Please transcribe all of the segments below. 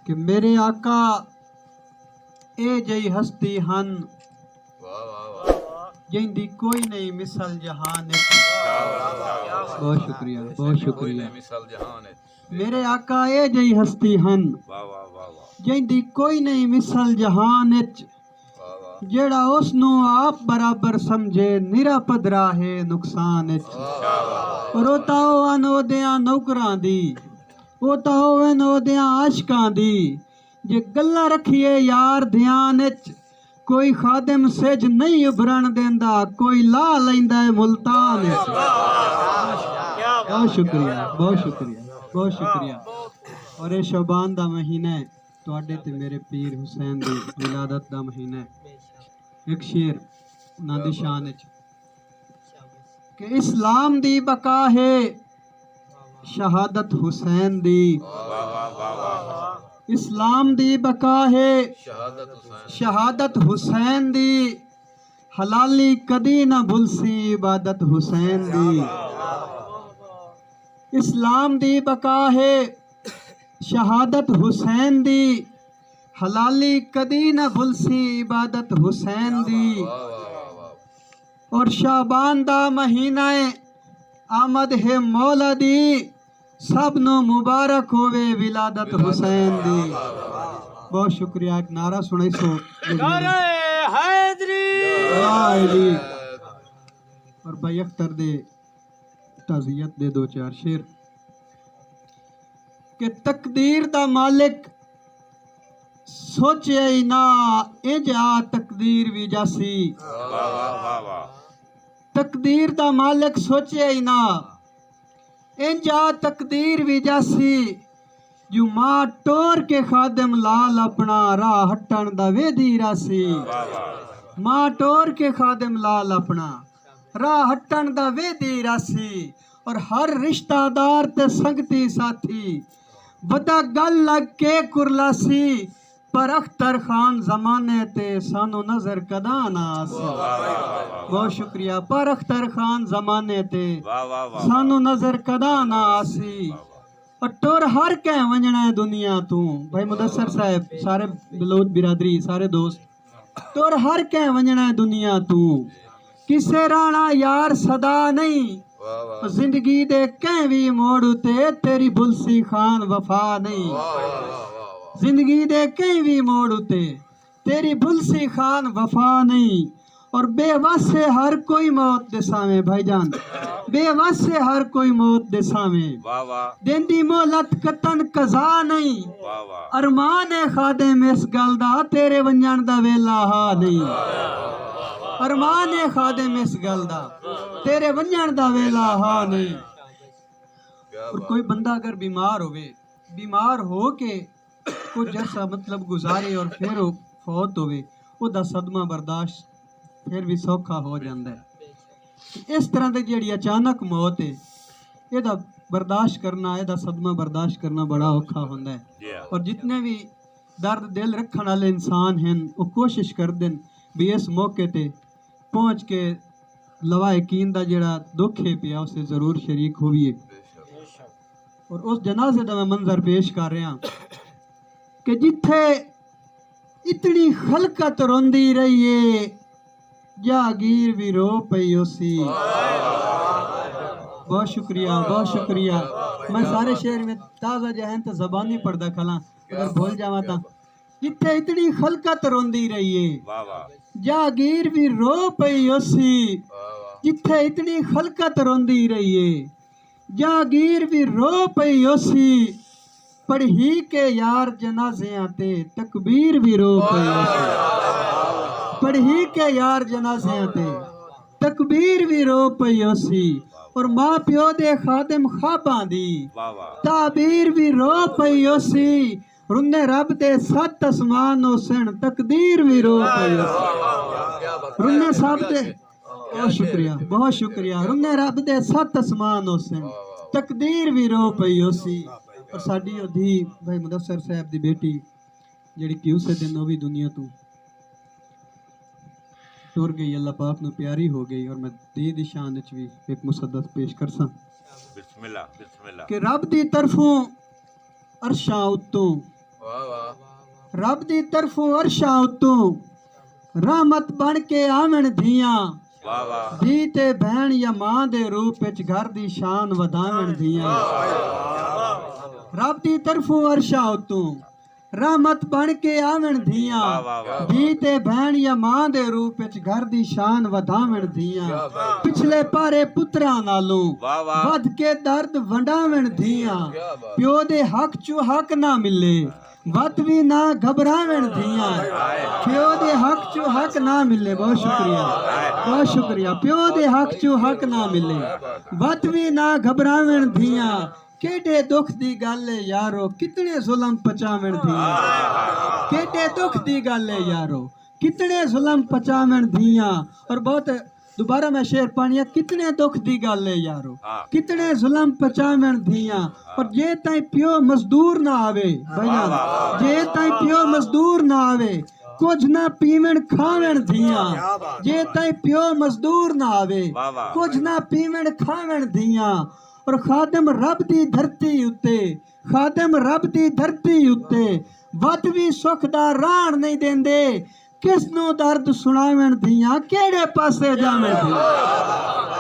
कि मेरे आका ए जई हस्ती हन जिंदी कोई नहीं मिसल जहान में। बहुत शुक्रिया, बहुत शुक्रिया। मेरे आका ए जई हस्ती हन जिंदी कोई नहीं मिसल जहान विच, जेड़ा उसनू आप बराबर समझे निरापद राहे नुकसान विच। और ओ ताओ अन ओदियां नौकरां दी, ओ ताओ अन ओदियां आशिकां दी, जे गल्ला रखिए यार ध्यान विच, कोई खादिम सेज नहीं उभरण देंदा, कोई ला लैंदा है मुल्तान विच। बहुत शुक्रिया, बहुत शुक्रिया, बहुत शुक्रिया। और ये शबान दा महीना है, तुहाडे ते मेरे पीर हुसैन दी विलादत दा महीना है। एक शेर उन्हां दी शान विच कि इस्लाम दी बका है शहादत हुसैन दी। इस्लाम दी बका है शहादत हुसैन दी, हलाली कदी न भुलसी इबादत हुसैन दी। इस्लाम दी बका है शहादत हुसैन दी, हलाली कदी न भुलसी इबादत हुसैन दी। और शाबान दा महीना आमद है मौला दी, सब नो मुबारक होवे विलादत हुसैन दी। बहुत शुक्रिया। एक नारा सुनाई सो हैदरी। और भाई अख्तर दे ताज़ियत दे दो चार शेर के तकदीर दा मालिक सोचे ही ना इंज आ तकदीर भी जासी। तकदीर दा मालिक सोचे ही ना इंज आ तकदीर भी जासी, जो मां टोर के खादिम लाल अपना राह हटन दा वेदी रासी। मां टोर के खादिम लाल अपना राह हटन दा वेदी रासी। और हर रिश्तादार ते संगती साथी बदा गल लग के कुरलासी, पर अख्तर खान जमाने ते सानू नजर कदा ना आसी। बहुत शुक्रिया। पर अख्तर खान जमाने ते सानू नजर कदा ना आसी। और टोर हर कह वंजना है दुनिया तू। भाई मुदस्सर साहब, सारे बलोच बिरादरी, सारे दोस्त, टोर हर कह वंजना है दुनिया तू, किसे राणा यार सदा नहीं, जिंदगी दे कह भी मोड़ उते तेरी बुलसी खान वफा नहीं। जिंदगी दे कहीं भी मोड़ उते तेरी बुलसी खान वफा नहीं। और बेवस से हर कोई मौत दे सामे भाईजान, बेवस से हर कोई मौत दे सामे, देंदी मोहलत कतन कजा नहीं। अरमान है खादिम इस गल दा तेरे वंजन दा वेला हा नहीं। अरमान है खादिम इस गल दा तेरे वंजन दा वेला हा नहीं। और कोई बंदा अगर बीमार होवे, बीमार हो के कुछ अर्सा मतलब गुजारे और फिर फौत होवे, ओदा सदमा बर्दाश्त फिर भी सौखा हो जाता है। इस तरह की जी अचानक मौत है, यदा बर्दाश्त करना, यदा सदमा बर्दाश्त करना बड़ा औखा होता है। और जितने भी दर्द दिल रखने वाले इंसान हैं वो कोशिश करते हैं भी इस मौके ते पहुँच के लवा यकीन का जोड़ा दुख है पिया उसे जरूर शरीक होइए। और उस जनाजे का मैं मंजर पेश कर रहा कि जिथे इतनी खलकत रोंदी रही है, जागीर भी रो पई उसी। बहुत शुक्रिया, बहुत शुक्रिया। मैं सारे शेर में ताज़ा जहन तो जबानी पढ़दा खला, अगर भूल जावा ता। जिथे इतनी खलकत रोंदी रही है, जागीर भी रो पई उसी। जिथे इतनी खलकत रोंदी रही है, जागीर भी रो पई उसी। पढ़ी के यार जनाजे आते तकबीर भी रो पई उसी। पढ़ी के यार जनाजे आते तकबीर भी रो पई उसी। और मां प्यो दे खादिम खाबां दी ताबीर भी रो पई उसी। रुन्ने रब दे सत आसमान हुसैन तकदीर भी रो पई उसी। रुन्ने सब दे, बहुत शुक्रिया, बहुत शुक्रिया। रुन्ने रब दे सत आसमान हुसैन तकदीर भी रो पई उसी। और साडी ओधी भाई मुदस्सर साहब दी बेटी जिहड़ी कि उस दिन वो भी दुनिया तू टुर गई, अल्लाह पाक नू प्यारी हो गई। और मैं दी दी शान विच भी एक मुसद्दत पेश करसां। बिस्मिल्लाह बिस्मिल्लाह कि रब दी तरफों अरशां उत्तों रब दी तरफों अर्शा उतों रहमत बन के आवन धियां धी ते भैन या मां दे रूप विच घर दी शान वधावन धियां रब दी तरफों अर्शा उतों रहमत बन के आवन धियां धी ते भैन या मां दे रूप विच घर दी शान वधावन धियां पिछले पारे पुत्रा नालों वध के दर्द वंडावन धियां प्यो दे हक चो हक ना मिले वत भी ना घबरावन धियां प्यो दे हक चो हक ना मिले बहुत शुक्रिया प्यो दे हक चो हक ना मिले वत भी ना घबरावन धियां केडे दुख दी गल है यारो कितने जुल्म पचावन धियां केडे दुख दी गल है यारो कितने जुल्म पचावन धियां और बहुत दोबारा मैं शेर पानिया कितने दुख दी गल है यारो कितने जुल्म पचावन धियां और जे ताई प्यो मजदूर ना आवे भैया जे ताई प्यो मजदूर ना आवे कुछ ना पीवन खावन धियां जे ताई प्यो मजदूर ना आवे कुछ ना पीवन खावन धियां और खादम रब दी धरती उत्ते खादम रब दी धरती उत्ते वत भी सुख दा राण नहीं देंदे किस नू दर्द सुनावन धियां केड़े पासे जावन धियां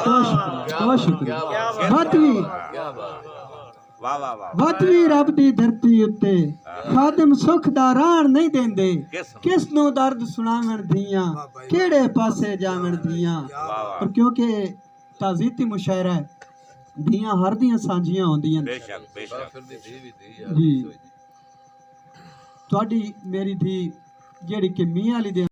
बहुत शुक्रिया वत भी रब दी धरती उत्ते खादम सुख दा राण नहीं देंदे किस नू दर्द सुनावन धियां केड़े पासे जावन धियां और क्योंकि ताज़ीती मुशायरा है धियां हर दियां सांझियां होंदियां जी तुहाडी मेरी धी जेड़ी कि मियां अली दे